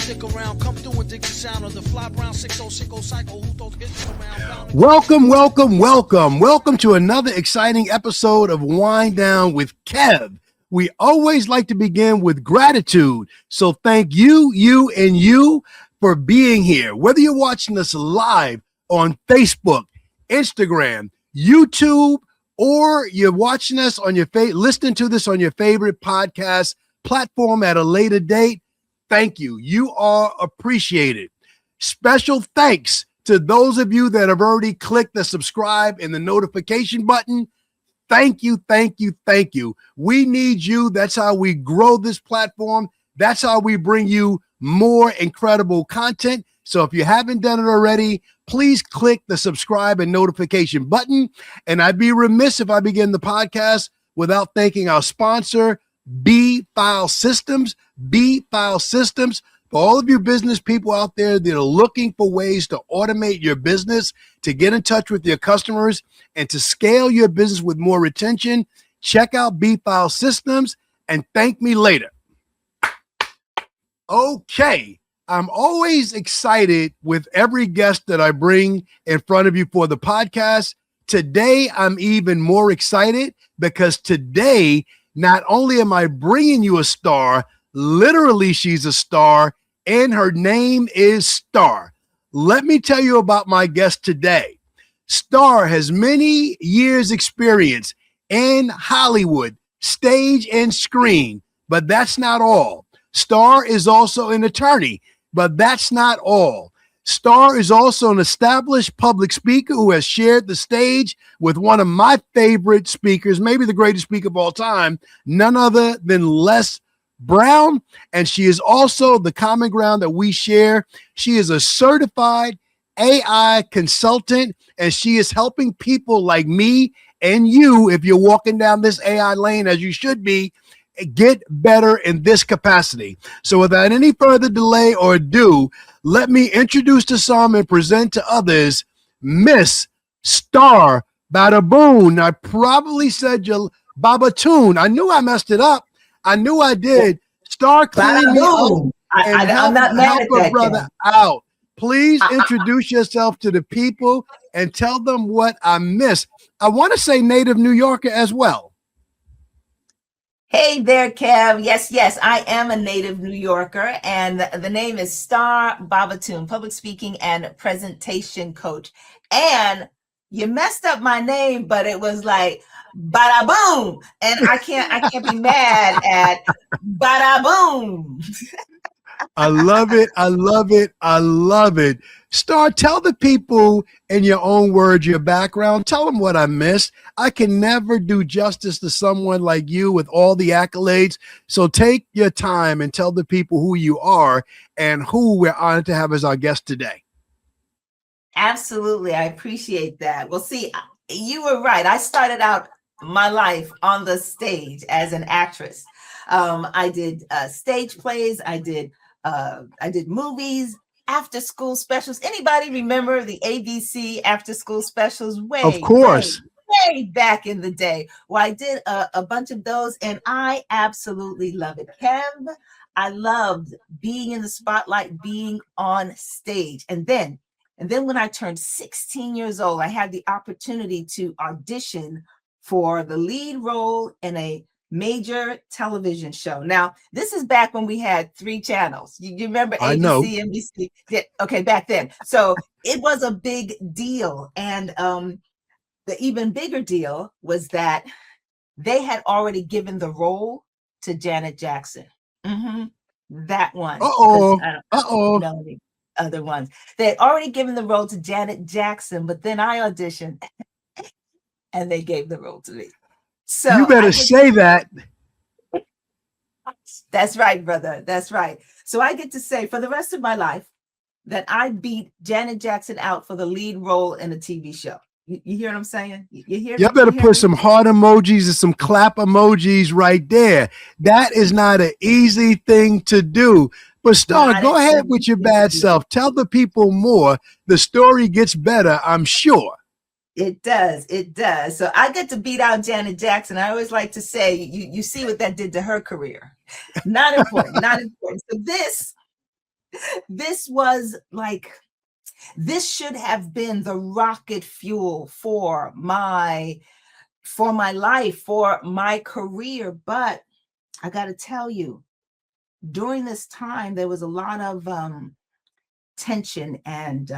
stick around, come through and dig the sound of the fly brown 6060 cycle. Who throws hits around? Welcome to another exciting episode of Wind Down with Kev. We always like to begin with gratitude. So thank you for being here. Whether you're watching us live on Facebook, Instagram, YouTube, or you're watching us on your listening to this on your favorite podcast platform at a later date, thank you. You are appreciated. Special thanks to those of you that have already clicked the subscribe and the notification button. Thank you. We need you. That's how we grow this platform. That's how we bring you more incredible content. So if you haven't done it already, please click the subscribe and notification button. And I'd be remiss if I begin the podcast without thanking our sponsor, B-File Systems. B-File Systems. For all of you business people out there that are looking for ways to automate your business, to get in touch with your customers, and to scale your business with more retention, check out B-File Systems and thank me later. Okay, I'm always excited with every guest that I bring in front of you for the podcast. Today, I'm even more excited because today, not only am I bringing you a star, literally she's a star, and her name is Star. Let me tell you about my guest today. Star has many years experience in Hollywood, stage and screen, but that's not all. Star is also an attorney, but that's not all. Star is also an established public speaker who has shared the stage with one of my favorite speakers, maybe the greatest speaker of all time, none other than Les Brown. And she is also the common ground that we share. She is a certified AI consultant, and she is helping people like me and you, if you're walking down this AI lane as you should be, get better in this capacity. So without any further delay or ado, let me introduce to some and present to others Miss Star Bobatoon. I probably said your Bobatoon. I knew I messed it up. I knew I did. Star clean me up and help a brother out. Please introduce yourself to the people and tell them what I missed. I want to say native New Yorker as well. Hey there, Kev. Yes, I am a native New Yorker, and the name is Star Bobatoon, public speaking and presentation coach. And you messed up my name, but it was like bada boom, and I can't be mad at bada boom. I love it. Star, tell the people in your own words, your background. Tell them what I missed. I can never do justice to someone like you with all the accolades. So take your time and tell the people who you are and who we're honored to have as our guest today. Absolutely. I appreciate that. Well, see, you were right. I started out my life on the stage as an actress. I did stage plays. I did movies, after school specials. Anybody remember the ABC after school specials? Of course. Way back in the day. Well, I did a bunch of those, and I absolutely love it. Kev, I loved being in the spotlight, being on stage. And then when I turned 16 years old, I had the opportunity to audition for the lead role in a major television show. Now, this is back when we had 3 channels. You remember ABC, I know. NBC? Yeah, okay, back then. So it was a big deal. And the even bigger deal was that they had already given the role to Janet Jackson. That one. I don't know any other ones. They had already given the role to Janet Jackson, but then I auditioned and they gave the role to me. So you better say that. That's right, brother. That's right. So I get to say for the rest of my life that I beat Janet Jackson out for the lead role in a TV show. You hear what I'm saying? You hear? You better put some heart emojis and some clap emojis right there. That is not an easy thing to do. But Star, go ahead with your bad self. Tell the people more. The story gets better, I'm sure. It does. It does. So I get to beat out Janet Jackson. I always like to say, you see what that did to her career. Not important. Not important. So this This was like, this should have been the rocket fuel for my life, for my career. But I got to tell you, during this time, there was a lot of tension and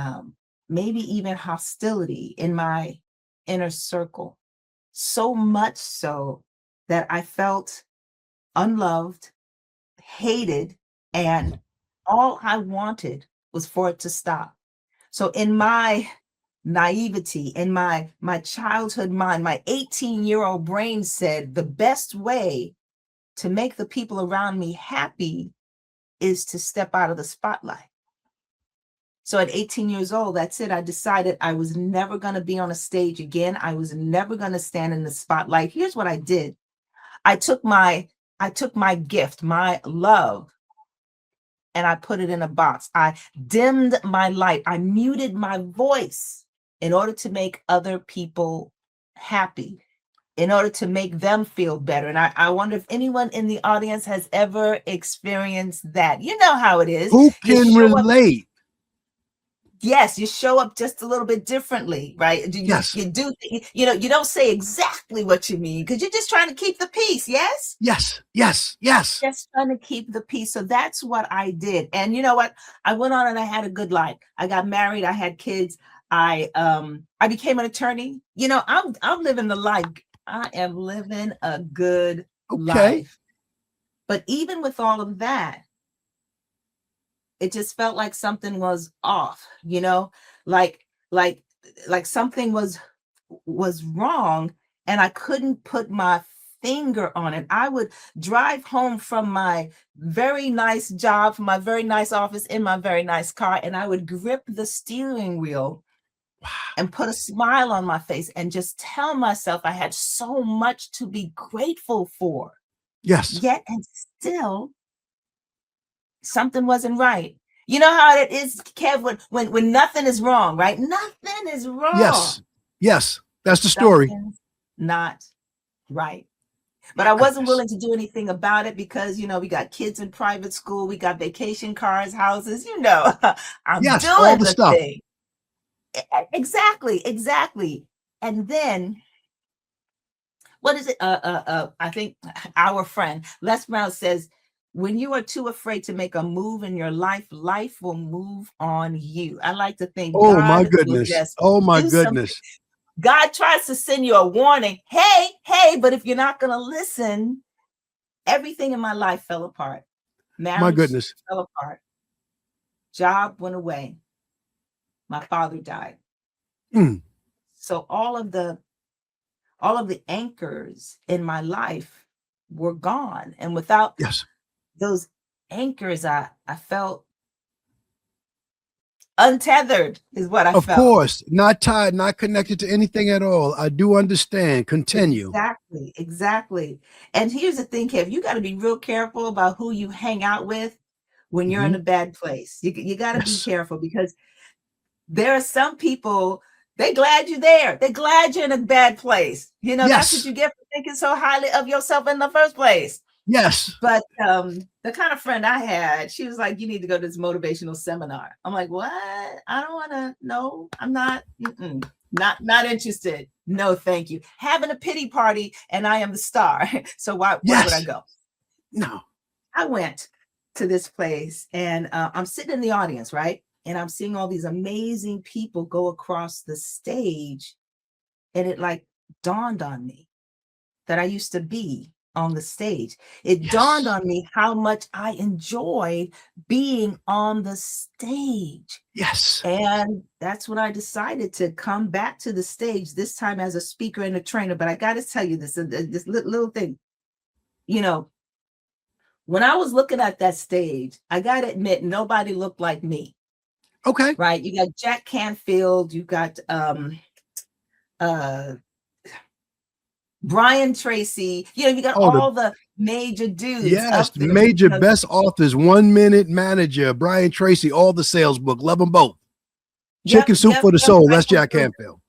maybe even hostility in my inner circle. So much so that I felt unloved, hated, and all I wanted was for it to stop. So in my naivety, in my childhood mind, my 18-year-old brain said the best way to make the people around me happy is to step out of the spotlight. So at 18 years old, that's it. I decided I was never going to be on a stage again. I was never going to stand in the spotlight. Here's what I did. I took my gift, my love, and I put it in a box. I dimmed my light. I muted my voice in order to make other people happy, in order to make them feel better. And I wonder if anyone in the audience has ever experienced that. You know how it is. Who You can show up, relate? yes, you show up just a little bit differently, right? Yes. You do, you know, you don't say exactly what you mean because you're just trying to keep the peace. Yes. Yes. Yes. Yes. Just trying to keep the peace. So that's what I did. And you know what? I went on and I had a good life. I got married. I had kids. I became an attorney. You know, I'm living the life. I am living a good Okay. life. But even with all of that, it just felt like something was off, you know, like something was wrong, and I couldn't put my finger on it. I would drive home from my very nice job, from my very nice office in my very nice car, and I would grip the steering wheel and put a smile on my face and just tell myself I had so much to be grateful for. Yes. Yet and still, something wasn't right. You know how it is, Kev, when nothing is wrong, right? Nothing is wrong. Yes. Yes. That's the story. Something's not right. But I wasn't willing to do anything about it because, you know, we got kids in private school, we got vacation cars, houses, you know, I'm Yes. doing All the the stuff. thing. Exactly. And then, what is it? I think our friend Les Brown says, when you are too afraid to make a move in your life, life will move on you. I like to think Oh my God will goodness. just Oh my do something. goodness. God tries to send you a warning. Hey, but if you're not going to listen, everything in my life fell apart. Marriage My goodness. fell apart. Job went away. My father died. Mm. So all of the anchors in my life were gone. And without Yes. those anchors, I felt untethered, is what I Of felt. course. Not tied, not connected to anything at all. I do understand. Continue. Exactly. And here's the thing, Kev, you got to be real careful about who you hang out with when you're in a bad place. You got to be careful, because there are some people, they're glad you're there. They're glad you're in a bad place. You know, that's what you get for thinking so highly of yourself in the first place. Yes. But the kind of friend I had, she was like, you need to go to this motivational seminar. I'm like, what? I don't want to. No, I'm not. Not interested. No, thank you. Having a pity party and I am the star. So why would I go? No. I went to this place and I'm sitting in the audience, right? And I'm seeing all these amazing people go across the stage. And it like dawned on me that I used to be on the stage. It dawned on me how much I enjoyed being on the stage. Yes. And that's when I decided to come back to the stage, this time as a speaker and a trainer. But I got to tell you this little thing. You know, when I was looking at that stage, I got to admit, nobody looked like me. Okay. Right. You got Jack Canfield, you got Brian Tracy, you know, you got all the major dudes. Yes, up there, major best authors, 1 Minute Manager, Brian Tracy, all the sales book. Love them both. Chicken Soup for the Soul. That's Jack Canfield.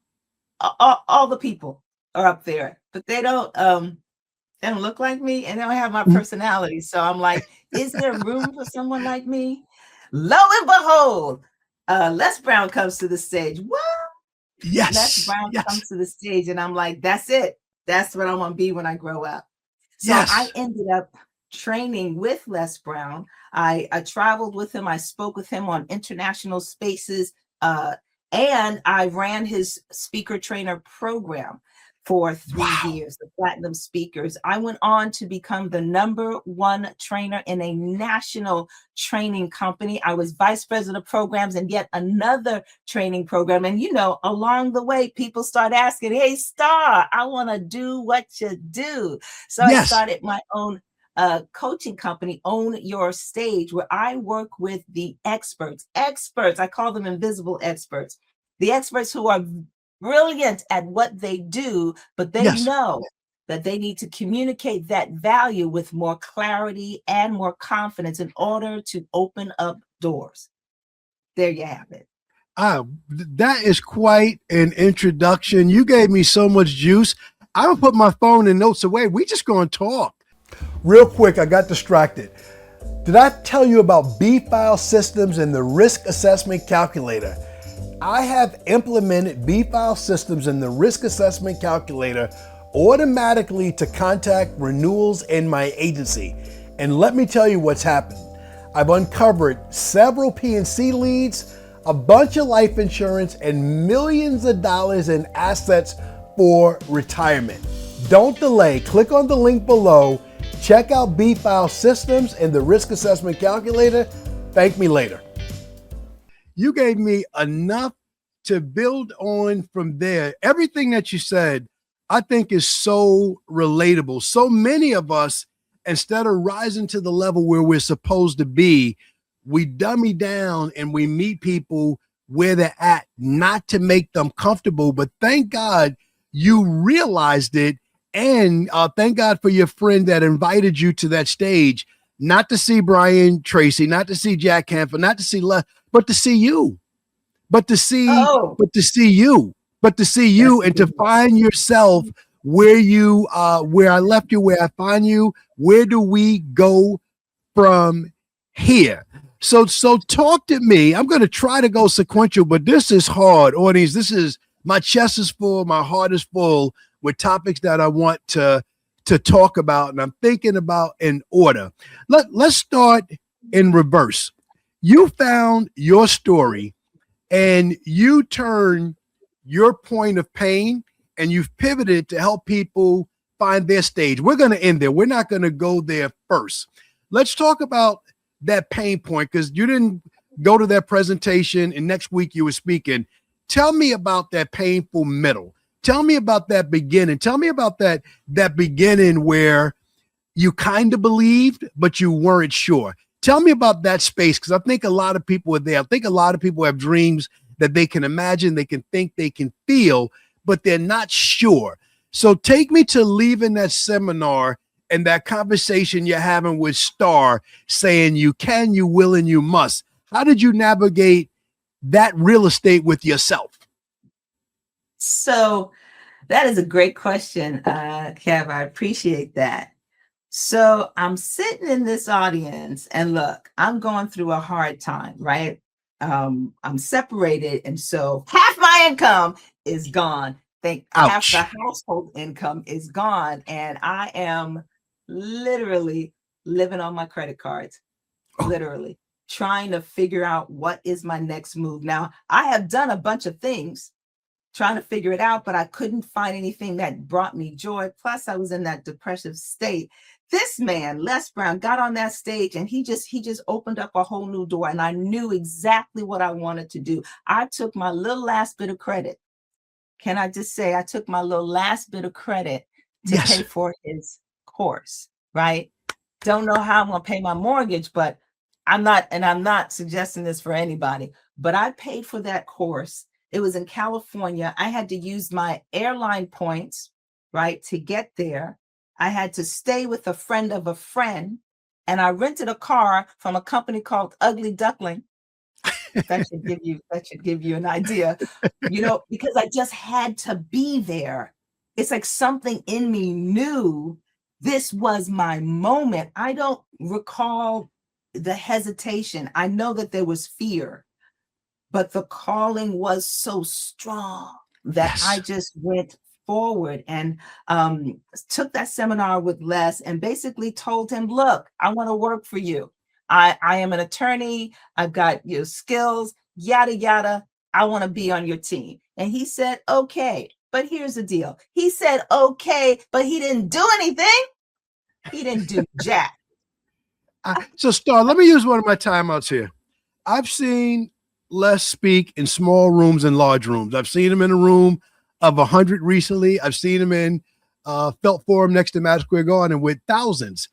All the people are up there, but they don't look like me and they don't have my personality. So I'm like, is there room for someone like me? Lo and behold, Les Brown comes to the stage. What? Les Yes. Brown Yes. comes to the stage, and I'm like, that's it. That's what I want to be when I grow up. So I Yes. ended up training with Les Brown. I traveled with him. I spoke with him on international spaces, and I ran his speaker trainer program for 3 years, the Platinum Speakers. I went on to become the #1 trainer in a national training company. I was vice president of programs and yet another training program. And, along the way, people start asking, hey, Star, I want to do what you do. So I Yes. started my own coaching company, Own Your Stage, where I work with the experts. I call them invisible experts. The experts who are brilliant at what they do, but they Yes. know that they need to communicate that value with more clarity and more confidence in order to open up doors. There you have it. That is quite an introduction. You gave me so much juice. I'm gonna put my phone and notes away. We just gonna talk. Real quick, I got distracted. Did I tell you about B-File Systems and the Risk Assessment Calculator? I have implemented B-File Systems and the Risk Assessment Calculator automatically to contact renewals in my agency. And let me tell you what's happened. I've uncovered several P&C leads, a bunch of life insurance, and millions of dollars in assets for retirement. Don't delay. Click on the link below. Check out B-File Systems and the Risk Assessment Calculator. Thank me later. You gave me enough to build on from there. Everything that you said, I think is so relatable. So many of us, instead of rising to the level where we're supposed to be, we dummy down and we meet people where they're at, not to make them comfortable. But thank God you realized it. And thank God for your friend that invited you to that stage, not to see Brian Tracy, not to see Jack Canfield, not to see but to see you, but to see, Oh, but to see you, but to see that's you, a and good to one. find yourself where I left you, where I find you. Where do we go from here? So talk to me. I'm going to try to go sequential, but this is hard, audience. This is my chest is full, my heart is full with topics that I want to talk about, and I'm thinking about in order. Let's start in reverse. You found your story and you turn your point of pain and you've pivoted to help people find their stage. We're going to end there. We're not going to go there first. Let's talk about that pain point because you didn't go to that presentation and next week you were speaking. Tell me about that painful middle. Tell me about that beginning. Tell me about that beginning where you kind of believed, but you weren't sure. Tell me about that space because I think a lot of people are there. I think a lot of people have dreams that they can imagine, they can think, they can feel, but they're not sure. So take me to leaving that seminar and that conversation you're having with Star saying you can, you will, and you must. How did you navigate that real estate with yourself? So that is a great question, Kev. I appreciate that. So I'm sitting in this audience, and look, I'm going through a hard time, right? I'm separated, and so half my income is gone. Think half the Ouch. household income is gone, and I am literally living on my credit cards, literally trying to figure out what is my next move. Now, I have done a bunch of things trying to figure it out, but I couldn't find anything that brought me joy. Plus, I was in that depressive state. This man, Les Brown, got on that stage and he just opened up a whole new door, and I knew exactly what I wanted to do. I took my little last bit of credit. Can I just say I took my little last bit of credit to pay Yes. for his course, right? Don't know how I'm going to pay my mortgage, but I'm not suggesting this for anybody, but I paid for that course. It was in California. I had to use my airline points, right, to get there. I had to stay with a friend of a friend, and I rented a car from a company called Ugly Duckling. That should give you an idea, because I just had to be there. It's like something in me knew this was my moment. I don't recall the hesitation. I know that there was fear, but the calling was so strong that I Yes. just went forward and took that seminar with Les and basically told him, look, I want to work for you. I am an attorney. I've got your skills, yada, yada. I want to be on your team. And he said, okay, but here's the deal. He said, okay, but he didn't do anything. He didn't do jack. So, Star, let me use one of my timeouts here. I've seen Les speak in small rooms and large rooms. I've seen him in a room of 100 recently. I've seen him in Felt Forum next to Madison Square Garden with thousands.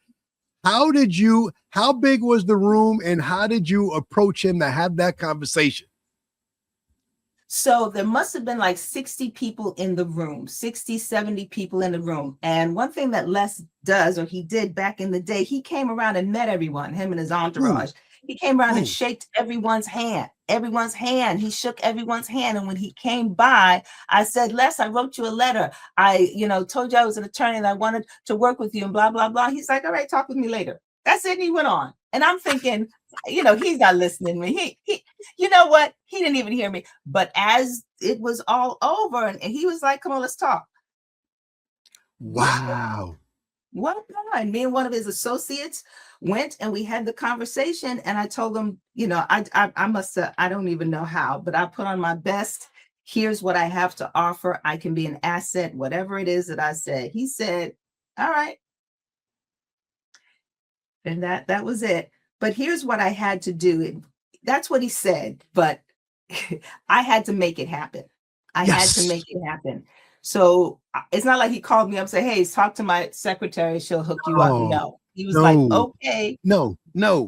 How big was the room and how did you approach him to have that conversation? So there must have been like 60 people in the room, 60, 70 people in the room. And one thing that Les does, or he did back in the day, he came around and met everyone, him and his entourage. He came around and shook everyone's hand, He shook everyone's hand. And when he came by, I said, Les, I wrote you a letter. I, told you I was an attorney and I wanted to work with you and blah, blah, blah. He's like, all right, talk with me later. That's it. And he went on. And I'm thinking, he's not listening to me. He, you know what? He didn't even hear me. But as it was all over, and he was like, come on, let's talk. Wow. What? And me and one of his associates went and we had the conversation. And I told him, I must have, I don't even know how, but I put on my best. Here's what I have to offer. I can be an asset, whatever it is that I said. He said, all right. And that was it. But here's what I had to do. That's what he said, but I had to make it happen. I had to make it happen. So it's not like he called me up and said, hey, talk to my secretary. She'll hook you up. No, he was like, okay, no,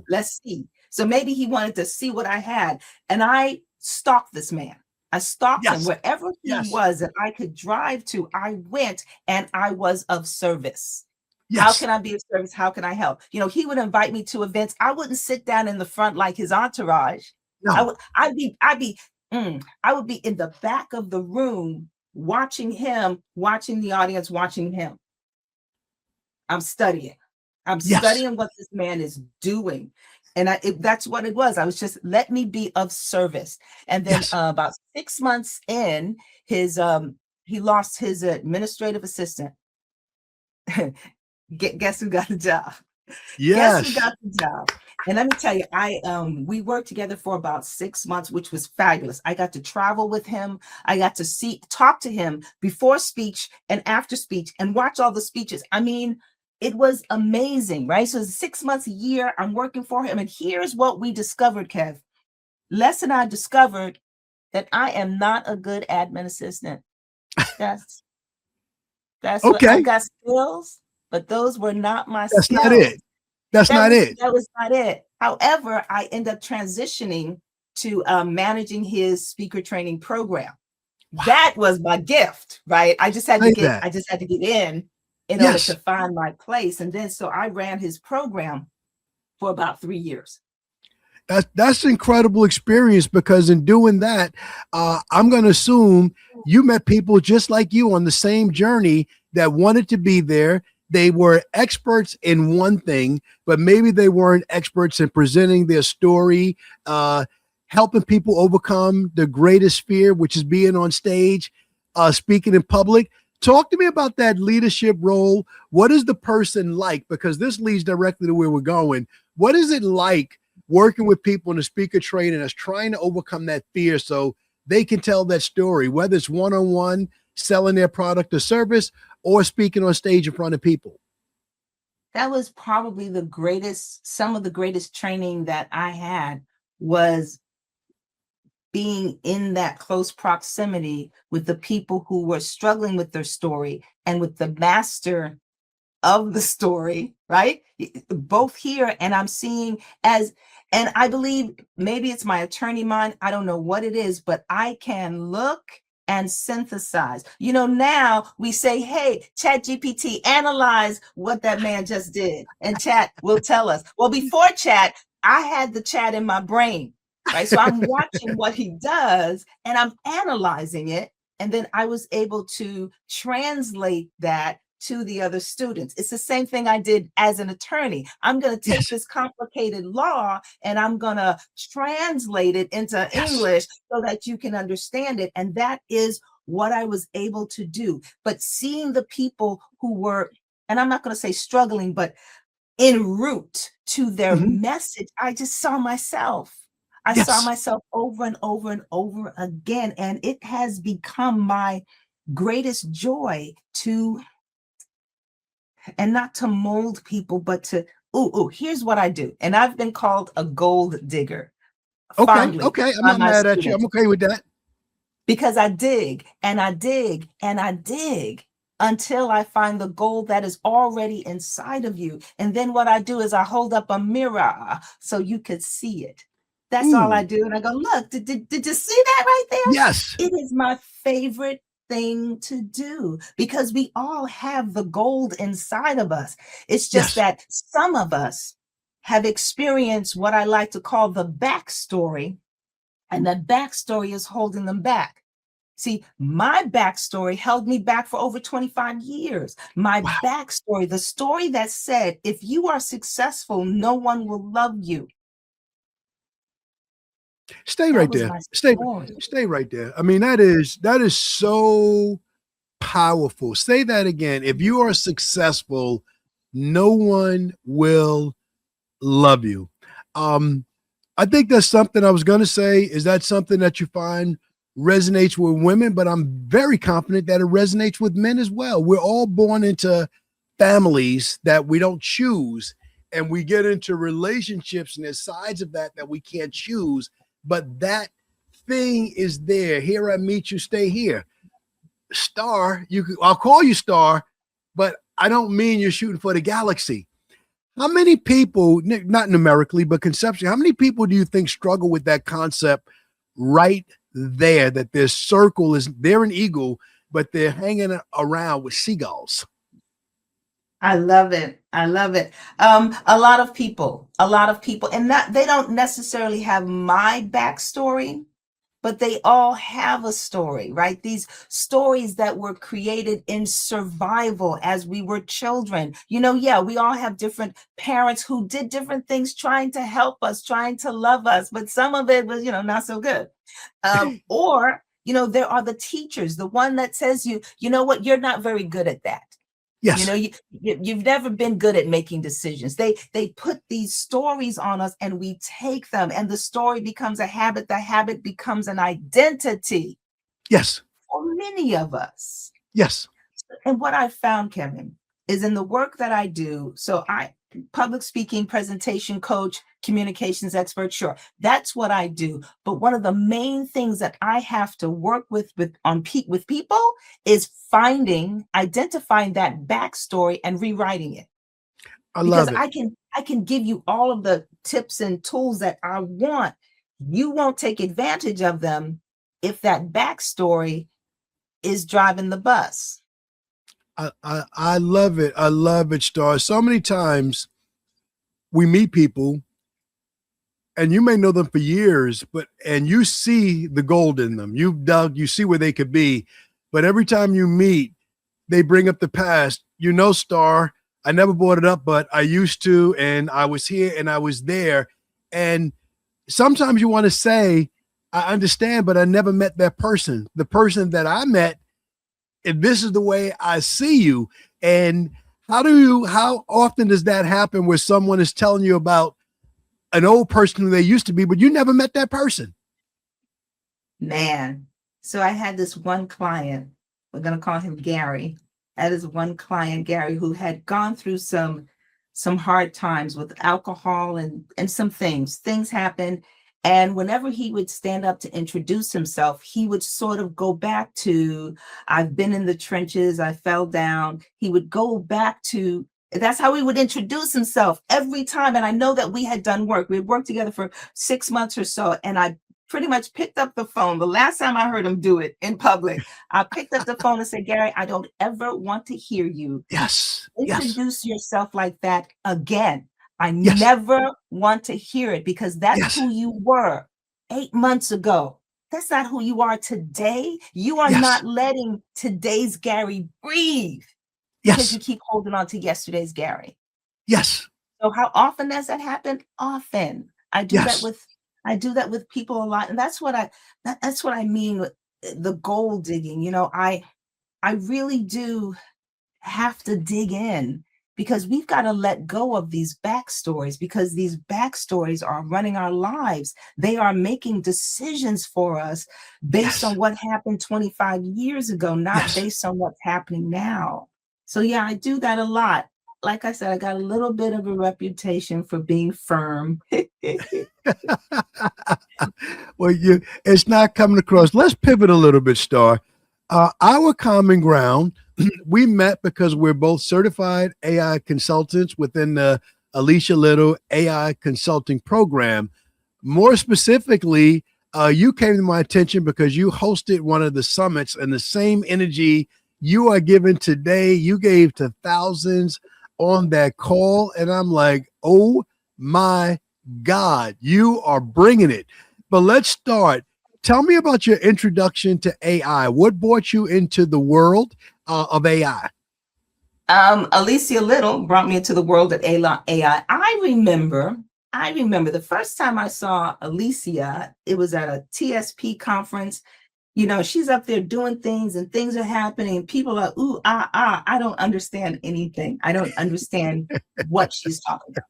let's see. So maybe he wanted to see what I had. And I stalked this man. I stalked him wherever he was that I could drive to. I went and I was of service. How can I be of service? How can I help? He would invite me to events. I wouldn't sit down in the front like his entourage. No. I would be in the back of the room watching him, watching the audience, watching him. I'm studying. Studying what this man is doing. And that's what it was. I was just, let me be of service. And then about 6 months in, he lost his administrative assistant. Guess who got the job? Yes. Guess who got the job? And let me tell you, we worked together for about 6 months, which was fabulous. I got to travel with him. I got to talk to him before speech and after speech and watch all the speeches. I mean, it was amazing, right? So 6 months, a year, I'm working for him. And here's what we discovered, Kev. Les and I discovered that I am not a good admin assistant. That's okay. What I've got skills. But those were not my skills. Not it. That was not it. However, I ended up transitioning to managing his speaker training program. Wow. That was my gift, right? I just had to get in order to find my place. And then so I ran his program for about 3 years. That's an incredible experience, because in doing that, I'm going to assume you met people just like you on the same journey that wanted to be there. They were experts in one thing, but maybe they weren't experts in presenting their story, helping people overcome the greatest fear, which is being on stage, speaking in public. Talk to me about that leadership role. What is the person like? Because this leads directly to where we're going. What is it like working with people in the speaker training that's trying to overcome that fear so they can tell that story, whether it's one-on-one, selling their product or service, or speaking on stage in front of people? That was probably some of the greatest training that I had, was being in that close proximity with the people who were struggling with their story and with the master of the story, right? Both here, and I'm seeing and I believe maybe it's my attorney mind. I don't know what it is, but I can look and synthesize. Now we say, hey, Chat GPT, analyze what that man just did. And Chat will tell us. Well, before Chat, I had the chat in my brain, right? So I'm watching what he does and I'm analyzing it. And then I was able to translate that to the other students. It's the same thing I did as an attorney. I'm going to take Yes. this complicated law and I'm going to translate it into Yes. English so that you can understand it. And that is what I was able to do. But seeing the people who were, and I'm not going to say struggling, but en route to their Mhm. message, I just saw myself. I saw Yes. myself over and over and over again. And it has become my greatest joy to, and not to mold people, but to, here's what I do. And I've been called a gold digger Okay. fondly Okay. I'm by not my mad at you. students I'm okay with that. because I dig and I dig and I dig until I find the gold that is already inside of you. And then what I do is I hold up a mirror so you could see it. That's all I Ooh. do. And I go, look, did you see that right Yes. there? It is my favorite thing to do because we all have the gold inside of us. It's just Yes. that some of us have experienced what I like to call the backstory, and that backstory is holding them back. See, my backstory held me back for over 25 years. My Wow. backstory, the story that said, if you are successful, no one will love you. Stay That right was there. my Stay. story. Stay right there. I mean, that is so powerful. Say that again. If you are successful, no one will love you. Um, I think that's something I was going to say. Is that something that you find resonates with women? But I'm very confident that it resonates with men as well. We're all born into families that we don't choose, and we get into relationships, and there's sides of that that we can't choose. But that thing is there. Here I meet you, stay here. Star, I'll call you Star, but I don't mean you're shooting for the galaxy. How many people, not numerically, but conceptually, how many people do you think struggle with that concept right there? That their circle is, they're an eagle, but they're hanging around with seagulls. I love it. I love it. A lot of people, and that they don't necessarily have my backstory, but they all have a story, right? These stories that were created in survival as we were children. Yeah, we all have different parents who did different things trying to help us, trying to love us, but some of it was, not so good. Or, there are the teachers, the one that says you know what, you're not very good at that. Yes. You've never been good at making decisions. They put these stories on us and we take them, and the story becomes a habit. The habit becomes an identity Yes. for many of us. Yes. And what I found, Kevin, is in the work that I do. So I public speaking, presentation coach, communications expert, sure, that's what I do. But one of the main things that I have to work with people is identifying that backstory and rewriting it. I Because love it. I can give you all of the tips and tools that I want. You won't take advantage of them if that backstory is driving the bus. I love it. I love it, Star. So many times we meet people and you may know them for years, and you see the gold in them. You've dug, you see where they could be. But every time you meet, they bring up the past. Star, I never brought it up, but I used to, and I was here and I was there. And sometimes you want to say, I understand, but I never met that person. The person that I met, and this is the way I see you. And how often does that happen where someone is telling you about an old person who they used to be, but you never met that person? Man, so I had this one client, we're going to call him Gary. That is one client, Gary, who had gone through some hard times with alcohol and some things. Things happened. And whenever he would stand up to introduce himself, he would sort of go back to, I've been in the trenches, I fell down. He would go back to, that's how he would introduce himself every time. And I know that we had done work. We had worked together for 6 months or so. And I pretty much picked up the phone. The last time I heard him do it in public, I picked up the phone and said, Gary, I don't ever want to hear you Yes. Yes. introduce yourself like that again. I Yes. never want to hear it because that's Yes. who you were 8 months ago. That's not who you are today. You are Yes. not letting today's Gary breathe. because you Yes. keep holding on to yesterday's Gary. Yes. So how often does that happen? Often. Yes. I do that with people a lot. And that's what I mean with the gold digging. I really do have to dig in because we've got to let go of these backstories because these backstories are running our lives. They are making decisions for us based on Yes. what happened 25 years ago, not Yes. based on what's happening now. So, yeah, I do that a lot. Like I said, I got a little bit of a reputation for being firm. Well, it's not coming across. Let's pivot a little bit, Star. Our common ground, we met because we're both certified AI consultants within the Alicia Little AI consulting program. More specifically, you came to my attention because you hosted one of the summits, and the same energy you are giving today, you gave to thousands on that call. And I'm like, oh my God, you are bringing it. But let's start. Tell me about your introduction to AI. What brought you into the world of AI? Alicia Little brought me into the world of AI. I remember the first time I saw Alicia, it was at a TSP conference. She's up there doing things and things are happening. And people are, ooh, ah, ah. I don't understand anything. I don't understand what she's talking about.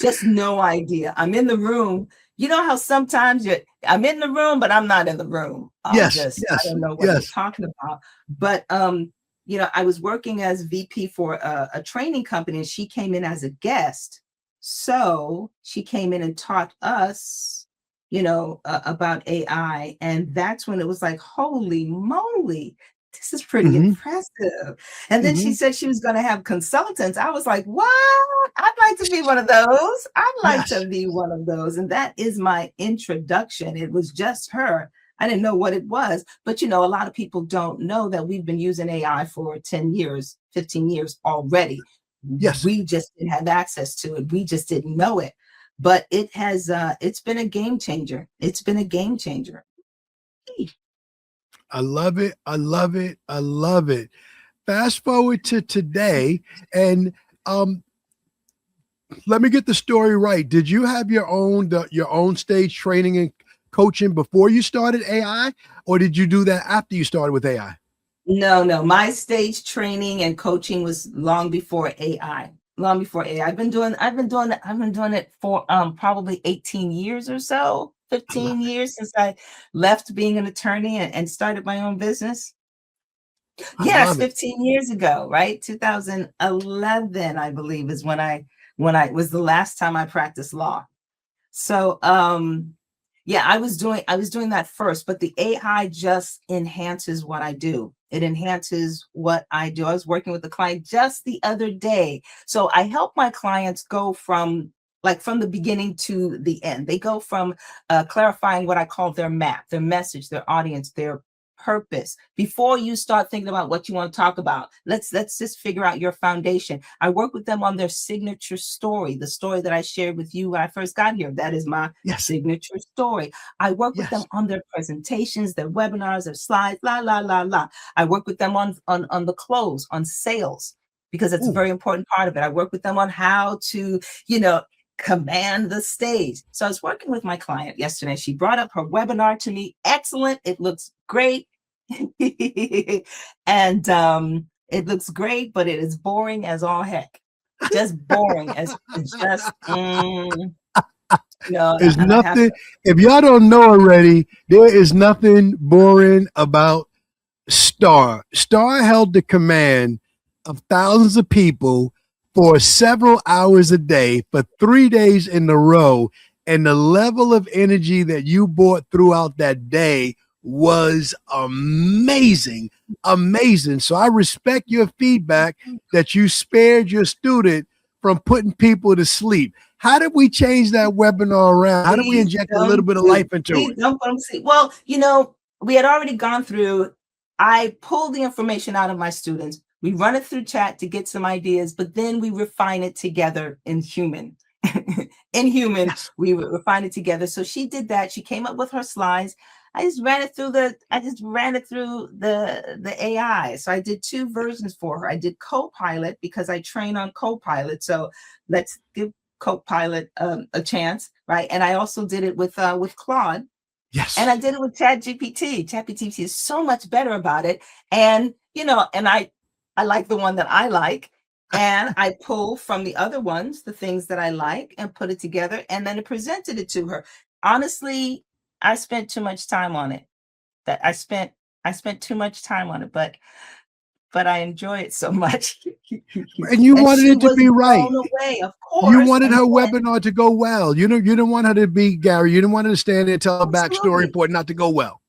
Just no idea. I'm in the room. You know how sometimes I'm in the room, but I'm not in the room. Yes, I yes, don't know what you're yes. talking about. But I was working as VP for a training company, and she came in as a guest. So she came in and taught us, about AI, and that's when it was like, holy moly, this is pretty Hmm. impressive. And then she Hmm. said she was going to have consultants. I was like, what? I'd like to be one of those. I'd like to Yes, be one of those. And that is my introduction. It was just her. I didn't know what it was, but a lot of people don't know that we've been using AI for 10 years, 15 years already. yes. We just didn't have access to it. We just didn't know it. But it's been a game changer. It's been a game changer. I love it. I love it. I love it. Fast forward to today, and um, let me get the story right. Did you have your own stage training and coaching before you started AI, or did you do that after you started with AI? No, no. My stage training and coaching was long before AI. Long before AI. I've been doing it for probably 18 years or so, I love 15 it. years since I left being an attorney and started my own business. I Yes, love it. 15 years ago, right? 2011, I believe, is when I was the last time I practiced law. So yeah, I was doing that first, but the AI just enhances what I do. It enhances what I do. I was working with a client just the other day. So I help my clients go from the beginning to the end. They go from clarifying what I call their map, their message, their audience, their purpose. Before you start thinking about what you want to talk about, let's just figure out your foundation. I work with them on their signature story, the story that I shared with you when I first got here. That is my Yes, signature story. I work with them yes. on their presentations, their webinars, their slides, la la la la. I work with them on the close, on sales, because it's a Ooh, very important part of it. I work with them on how to, you know, command the stage. So I was working with my client yesterday. She brought up her webinar to me. Excellent. It looks great. And it looks great, but it is boring as all heck. Just boring as just no, is and I have nothing. to. If y'all don't know already, there is nothing boring about Star. Star held the command of thousands of people for several hours a day for 3 days in a row. And the level of energy that you brought throughout that day was amazing. Amazing. So I respect your feedback that you spared your student from putting people to sleep. How did we change that webinar around? How did we Please inject a little don't bit of do. life into Please it? don't put them to sleep. Well, we had already gone through. I pulled the information out of my students. We run it through chat to get some ideas, but then we refine it together in human. Inhuman. Yes. We refined it together. So she did that. She came up with her slides. I just ran it through the AI. So I did two versions for her. I did Copilot because I train on Copilot. So let's give Copilot a chance, right? And I also did it with Claude, and I Yes. did it with ChatGPT. ChatGPT is so much better about it. And I like the one that I like. And I pull from the other ones the things that I like and put it together, and then I presented it to her. Honestly, I spent too much time on it. That I spent too much time on it, but I enjoy it so much. And you And wanted she it to was be right. blown away, of You course. wanted And her then webinar to go well. You didn't want her to be Gary. You didn't want her to stand there and tell a backstory absolutely. for it not to go well.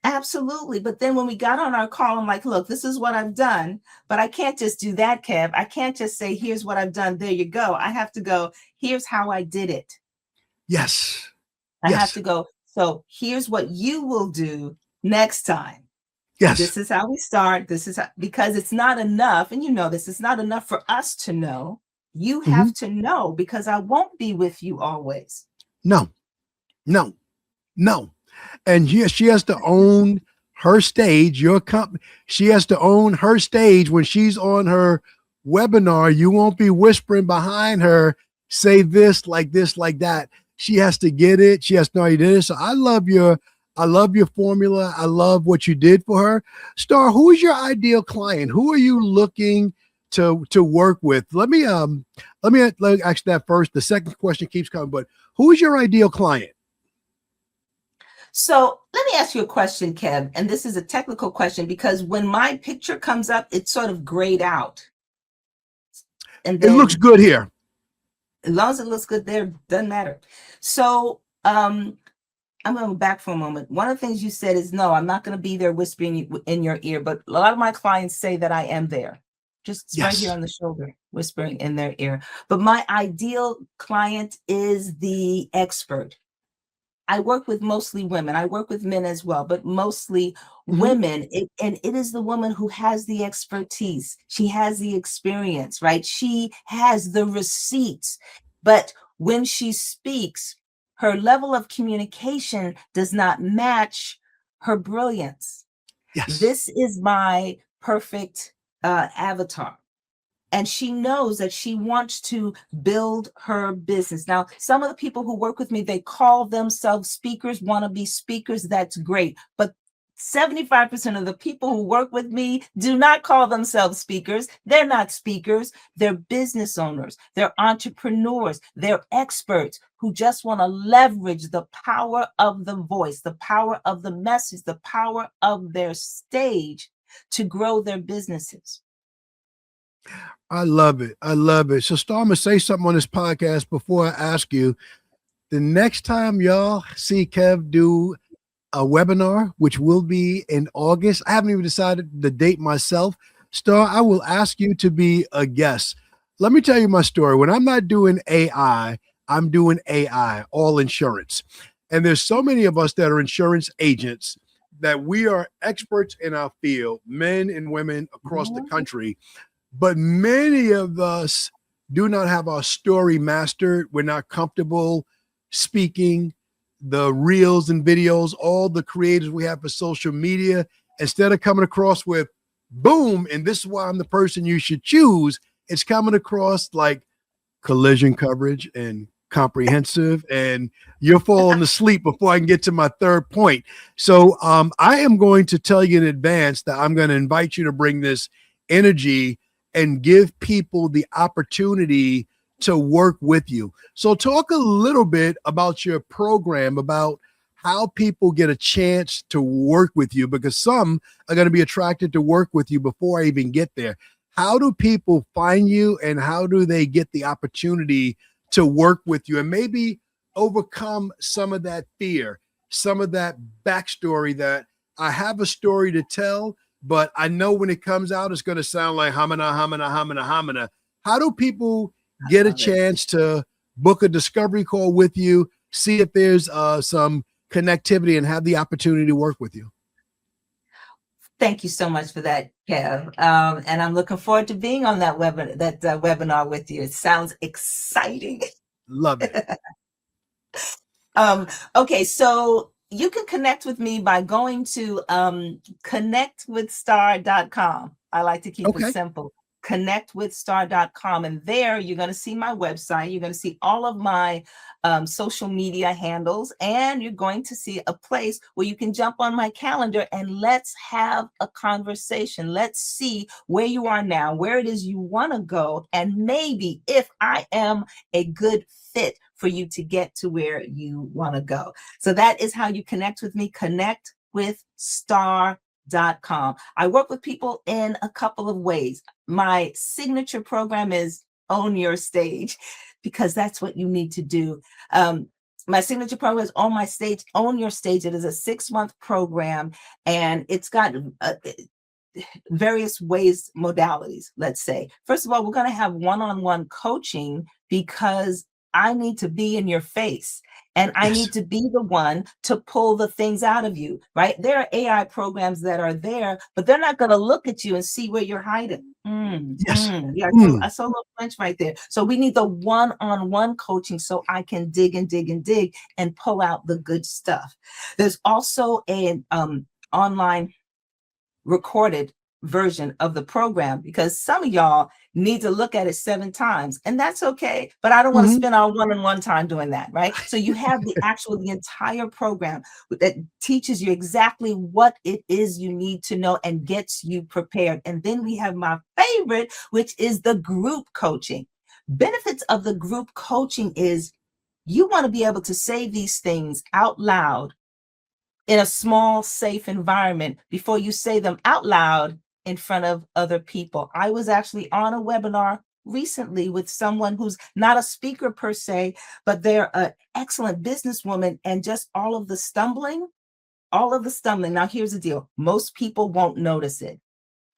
Absolutely. But then when we got on our call, I'm like, look, this is what I've done, but I can't just do that, Kev. I can't just say, here's what I've done. There you go. I have to go, here's how I did it. Yes. I have Yes. to go, so here's what you will do next time. Yes. This is how we start. Because it's not enough. And this, it's not enough for us to know. You Mhm. have to know, because I won't be with you always. No, no, no. And she has to own her stage, your company. She has to own her stage when she's on her webinar. You won't be whispering behind her, say this, like that. She has to get it. She has to know you did it. So I love your formula. I love what you did for her. Star, who is your ideal client? Who are you looking to work with? Let me ask that first. The second question keeps coming, but who is your ideal client? So let me ask you a question, Kev. And this is a technical question, because when my picture comes up, it's sort of grayed out. And It looks then good here. as long as it looks good there, doesn't matter. So I'm going to go back for a moment. One of the things you said is, no, I'm not going to be there whispering in your ear. But a lot of my clients say that I am there, just right here Yes. on the shoulder, whispering in their ear. But my ideal client is the expert. I work with mostly women. I work with men as well, but mostly Mhm. women. And it is the woman who has the expertise. She has the experience, right? She has the receipts. But when she speaks, her level of communication does not match her brilliance. Yes. This is my perfect avatar, and she knows that she wants to build her business. Now, some of the people who work with me, they call themselves speakers, want to be speakers. That's great. But 75% of the people who work with me do not call themselves speakers. They're not speakers. They're business owners. They're entrepreneurs. They're experts who just want to leverage the power of the voice, the power of the message, the power of their stage to grow their businesses. I love it. I love it. So, Star, I'm going to say something on this podcast before I ask you. The next time y'all see Kev do a webinar, which will be in August, I haven't even decided the date myself. Star, I will ask you to be a guest. Let me tell you my story. When I'm not doing AI, I'm doing AI, all insurance. And there's so many of us that are insurance agents that we are experts in our field, men and women across the country. But many of us do not have our story mastered. We're not comfortable speaking the reels and videos, all the creators we have for social media. Instead of coming across with boom, and this is why I'm the person you should choose, it's coming across like collision coverage and comprehensive, and you're falling asleep before I can get to my third point. So I am going to tell you in advance that I'm going to invite you to bring this energy and give people the opportunity to work with you. So talk a little bit about your program, about how people get a chance to work with you, because some are going to be attracted to work with you before I even get there. How do people find you, and how do they get the opportunity to work with you and maybe overcome some of that fear, some of that backstory that I have a story to tell, but I know when it comes out, it's going to sound like hamana, hamana, hamana, hamana. How do people get a Love it. chance to book a discovery call with you, see if there's some connectivity, and have the opportunity to work with you? Thank you so much for that, Kev. And I'm looking forward to being on that webinar with you. It sounds exciting. Love it. Okay, so you can connect with me by going to connectwithstar.com. I like to keep it Okay. simple. Connectwithstar.com. And there you're going to see my website. You're going to see all of my social media handles, and you're going to see a place where you can jump on my calendar and let's have a conversation. Let's see where you are now, where it is you want to go, and maybe if I am a good fit for you to get to where you want to go. So that is how you connect with me. Connectwithstar.com. I work with people in a couple of ways. My signature program is Own Your Stage, because that's what you need to do. My signature program is Own My Stage, Own Your Stage. It is a 6-month program, and it's got various ways, modalities, let's say. First of all, we're going to have one-on-one coaching because I need to be in your face and I Yes. need to be the one to pull the things out of you, right? There are AI programs that are there, but they're not going to look at you and see where you're hiding. Yes. Yeah, Mm. I saw a little French right there. So we need the one-on-one coaching so I can dig and dig and dig and pull out the good stuff. There's also an online recorded version of the program, because some of y'all need to look at it 7 times, and that's okay, but I don't want to Mhm. spend our one-on-one time doing that, right? So you have the entire program that teaches you exactly what it is you need to know and gets you prepared. And then we have my favorite, which is the group coaching. Benefits of the group coaching is you want to be able to say these things out loud in a small, safe environment before you say them out loud in front of other people. I was actually on a webinar recently with someone who's not a speaker per se, but they're an excellent businesswoman, and just all of the stumbling, all of the stumbling. Now, here's the deal. Most people won't notice it,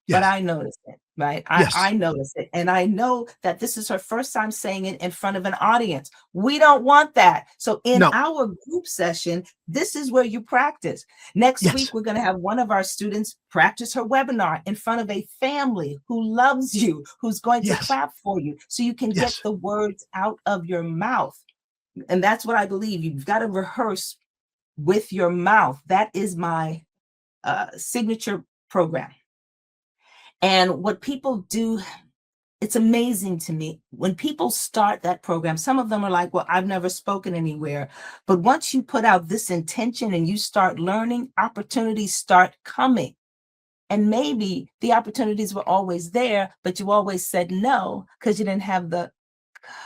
but Yes. I noticed it, right? Yes. I noticed it. And I know that this is her first time saying it in front of an audience. We don't want that. So in No. our group session, this is where you practice. Next Yes. week, we're going to have one of our students practice her webinar in front of a family who loves you, who's going to Yes. clap for you so you can get Yes. the words out of your mouth. And that's what I believe. You've got to rehearse with your mouth. That is my signature program. And what people do, it's amazing to me when people start that program. Some of them are like, well, I've never spoken anywhere. But once you put out this intention and you start learning, opportunities start coming. And maybe the opportunities were always there, but you always said no because you didn't have the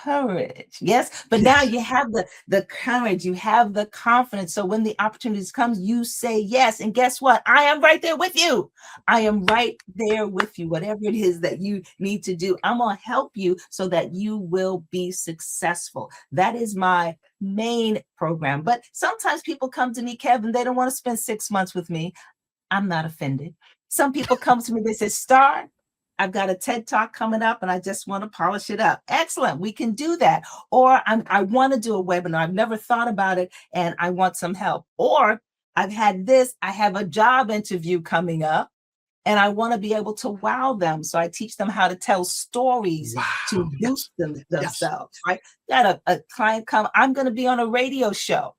courage. Yes, but now Yes. you have the courage, you have the confidence. So when the opportunities comes, you say yes. And guess what? I am right there with you. I am right there with you. Whatever it is that you need to do, I'm going to help you so that you will be successful. That is my main program. But sometimes people come to me, Kevin, they don't want to spend 6 months with me. I'm not offended. Some people come to me, they say, Star, I've got a TED Talk coming up and I just want to polish it up. Excellent. We can do that. Or I want to do a webinar. I've never thought about it and I want some help. Or I've had this, I have a job interview coming up and I want to be able to wow them. So I teach them how to tell stories to Wow. boost Yes. Yes. themselves, right? Got a client come, I'm going to be on a radio show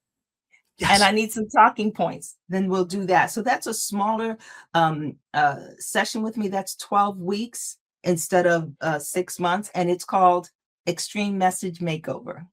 and I Yes. need some talking points, then we'll do that. So that's a smaller session with me. That's 12 weeks instead of 6 months. And it's called Extreme Message Makeover.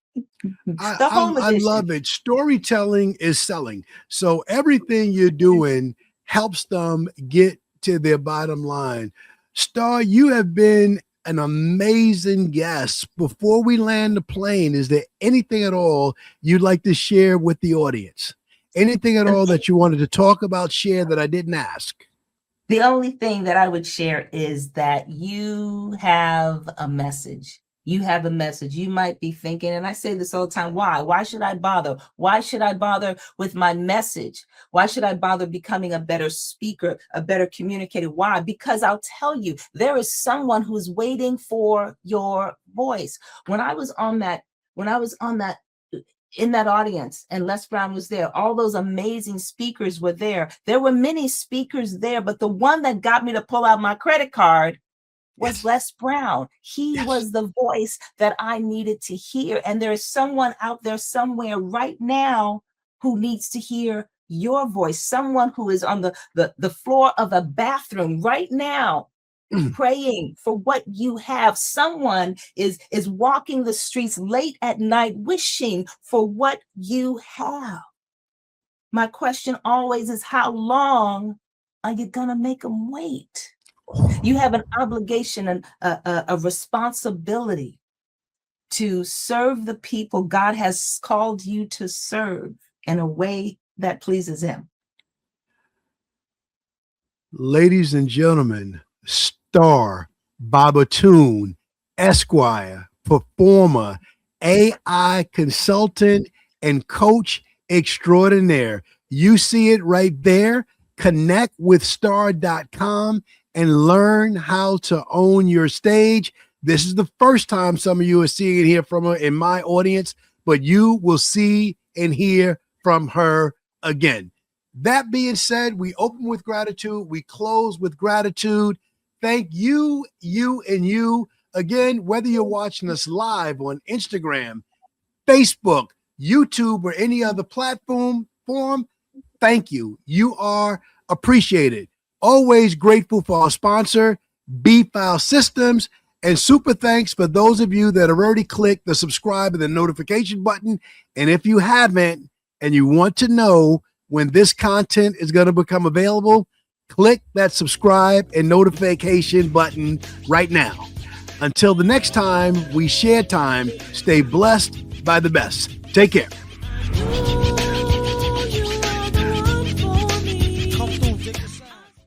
The home I edition. love it. Storytelling is selling. So everything you're doing helps them get to their bottom line. Star, you have been an amazing guest. Before we land the plane, is there anything at all you'd like to share with the audience? Anything at all that you wanted to talk about, share that I didn't ask? The only thing that I would share is that you have a message. You have a message. You might be thinking, and I say this all the time, why? Why should I bother? Why should I bother with my message? Why should I bother becoming a better speaker, a better communicator? Why? Because I'll tell you, there is someone who's waiting for your voice. When I was on that, when I was on that in that audience and Les Brown was there, all those amazing speakers were there. There were many speakers there, but the one that got me to pull out my credit card was Yes. Les Brown. He Yes. was the voice that I needed to hear. And there is someone out there somewhere right now who needs to hear your voice. Someone who is on the floor of a bathroom right now praying for what you have. Someone is walking the streets late at night wishing for what you have. My question always is, how long are you going to make them wait? You have an obligation and a responsibility to serve the people God has called you to serve in a way that pleases Him. Ladies and gentlemen, star, Bobatoon, Esquire, performer, AI consultant, and coach extraordinaire. You see it right there. Connect with star.com and learn how to own your stage. This is the first time some of you are seeing and hear from her in my audience, but you will see and hear from her again. That being said, we open with gratitude. We close with gratitude. Thank you, and you. Again, whether you're watching us live on Instagram, Facebook, YouTube, or any other platform, thank you. You are appreciated. Always grateful for our sponsor, B-File Systems, and super thanks for those of you that have already clicked the subscribe and the notification button. And if you haven't and you want to know when this content is going to become available, click that subscribe and notification button right now. Until the next time we share time, stay blessed by the best. Take care.